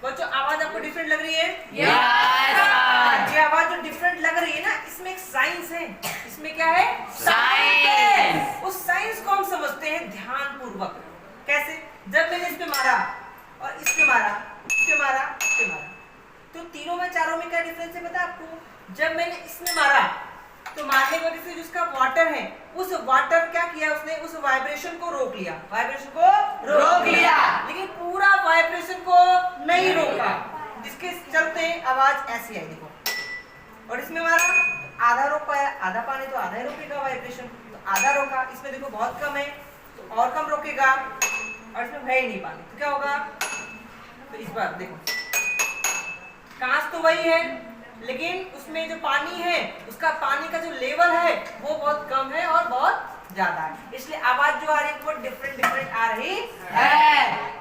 बच्चों आवाज आपको डिफरेंट लग रही है? यस। ये आवाज जो डिफरेंट लग रही है ना, इसमें एक साइंस है। इसमें क्या है? साइंस। उस साइंस को हम समझते हैं ध्यान पूर्वक। कैसे? जब मैंने इस पे मारा और इस पे मारा, इस पे मारा, इस पे मारा, तो तीनों में चारों में क्या डिफरेंस है पता है आपको? जब मैंने इसमें मारा तो मारने की वजह से जो उसका वाटर है, उस वाटर क्या किया उसने? उस वाइब्रेशन को रोक लिया, वाइब्रेशन को रोक लिया। लेकिन पूरा वाइब्रेशन को नहीं रोका, जिसके चलते आवाज ऐसी आई देखो। और इसमें मारा आधा रोक पाया, आधा पानी तो आधा ही रोकेगा वाइब्रेशन, तो आधा रोका। इसमें देखो बहुत कम है तो और कम रोकेगा, और इसमें है ही नहीं पानी तो क्या होगा? तो इस बार देखो कांच तो वही है, लेकिन उसमें जो पानी है उसका पानी का जो लेवल है वो बहुत कम है और बहुत ज्यादा है, इसलिए आवाज जो आ रही है वो डिफरेंट डिफरेंट आ रही है।